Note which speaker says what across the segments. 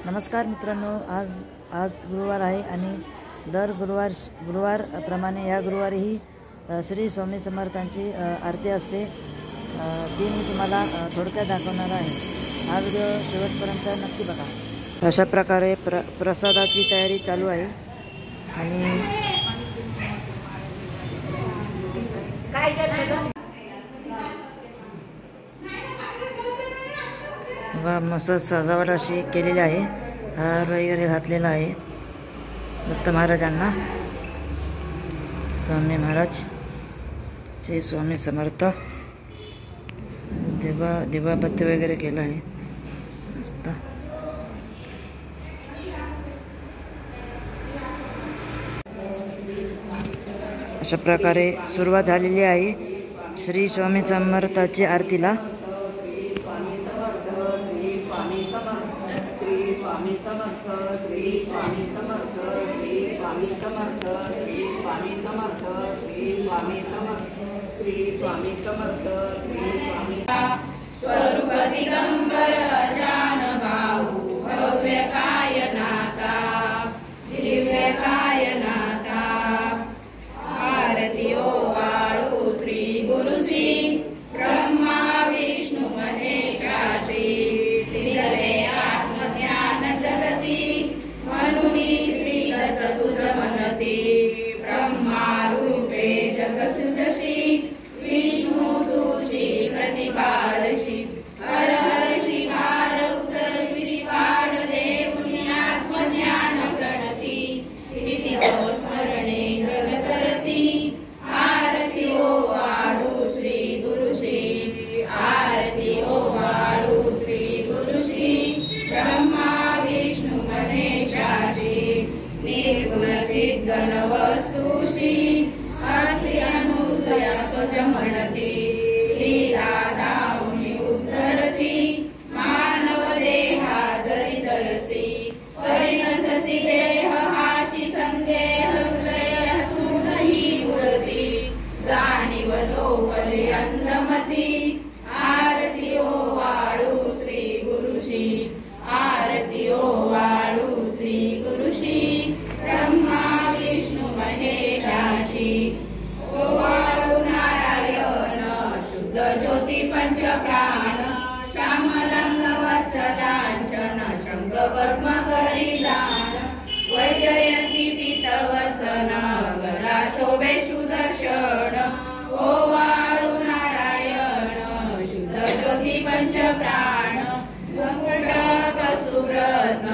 Speaker 1: नमस्कार मित्रांनो, आज गुरुवार आहे आणि दर गुरुवार प्रमाणे या गुरुवारीही श्री स्वामी समर्थांची आरती असते। ती मी तुम्हाला थोडक्यात दाखवणार आहे। हा व्हिडिओ शेवटपर्यंत नक्की बघा। अशा प्रकारे प्रसादाची तयारी चालू आहे आणि मस्त सजावट अशी केलेली आहे। हार वगैरे घातलेला आहे दत्त महाराजांना। स्वामी महाराज श्री स्वामी समर्थ। दिवाबत्ती वगैरे केलं आहे मस्त। अशा प्रकारे सुरुवात झालेली आहे श्री स्वामी समर्थाची आरतीला।
Speaker 2: स्वामी समर्थ, श्री स्वामी समर्थ, श्री स्वामी समर्थ, श्री स्वामी समर्थ, श्री स्वामी समर्थ, श्री स्वामी समर्थ, श्री स्वामी स्वरूप दिगंबर अजान बाहू भव्य कायनाता, दिव्य कायनाता। आरती ओवाळू श्री गुरु श्री ब्रह्मा विष्णू महेशा श्री श्री दत्त तुझ म्हणती ब्रह्मा रूपे जगसुदशी विष्णू तुझी प्रतिपादशी। हर हर श्रीपार उतर श्रीपार देऊनी आत्मज्ञान प्रणती इति स्मरणे जगतरती। आरती ओवाळू श्री गुरु श्री, आरती ओवाळू श्री गुरु श्री ब्रह्मा विष्णु महेशाशी निर्गुणचित गण वस्तुशी। आरती अनुसया तुझ म्हणती लीला दाऊनी उद्धरती। मानव देहा जरी धरसी परिणससी देह हाची संदेह हृदय हसूनही उरती जाणीव लोपली अंधमती। आरती ओवाळू श्री गुरु श्री, आरती ओवाळू श्री गुरु श्री ब्रह्मा विष्णु महेशाशी। ओवाळू नारायण शुद्ध ज्योती पंच प्राण श्यामलंग वत्सलांचन शंख पद्म करी जाण। वैजयंती पीतवसन गला शोभे सुदर्शन। ओवाळू नारायण शुद्ध ज्योती पंच प्राण सुरत्न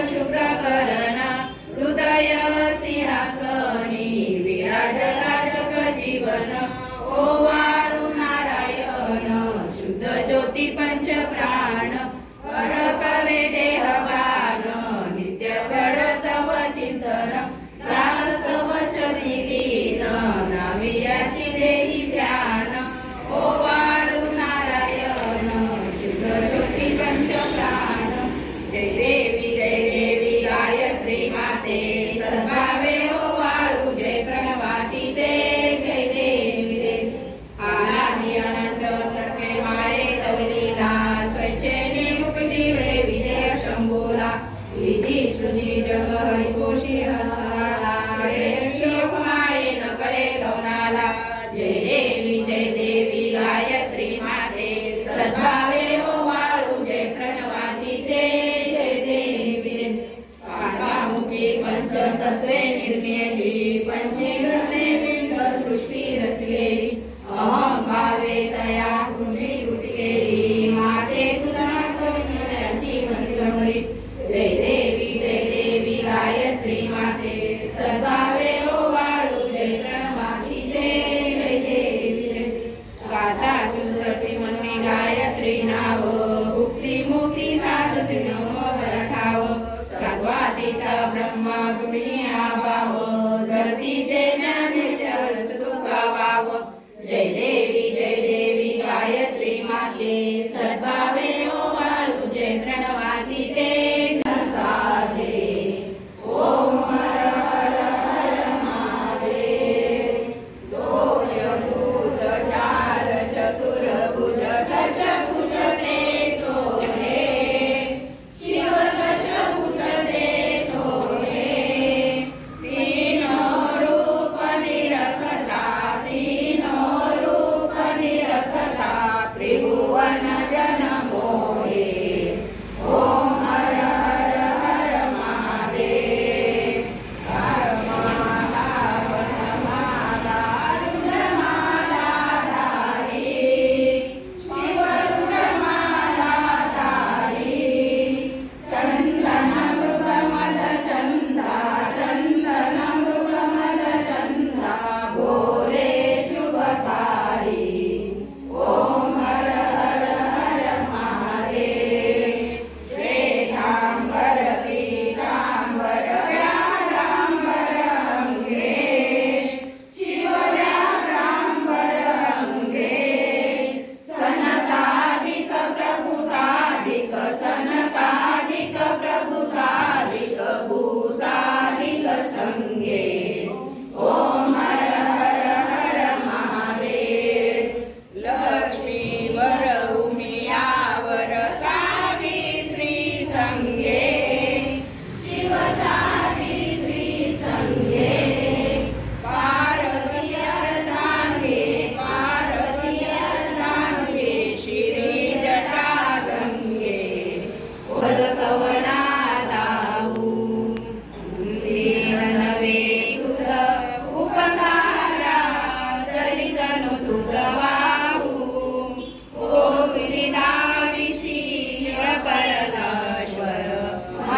Speaker 2: शुभ्रकरण हृदय सिंहासनी विराजला जगजीवन। ओवाळू नारायण शुद्ध ज्योती पंच प्राण परपवे देहभान नित्य घडतव चिंतन। त्रासतव चरी लीन नावियाची देही ध्यान। ओवाळू नारायण शुद्ध ज्योती पंच प्राण। जय देवी गायत्री माते सर्वावे ओवाळू जय प्रणवातीते। जय देवी आनादि अनंत तर्के माये तव लीला स्वच्छेने उपजीवे विजय शंभोला। विधी सृजी जग हरिकोशी हसाला योग माये न कळे गवनाला। जय देवी गायत्री माते सद्भावे ओवाळू जय प्रणवातीते। जय देवी पांचमुखी पंचतत्वे निर्मेली पंचीकरणे विंध सृष्टी रचलेली। अहम भावे तया सृष्टी कृती केली माते तुझा सवितऱ्याची मंदिर हरी। जय देवी गायत्री माते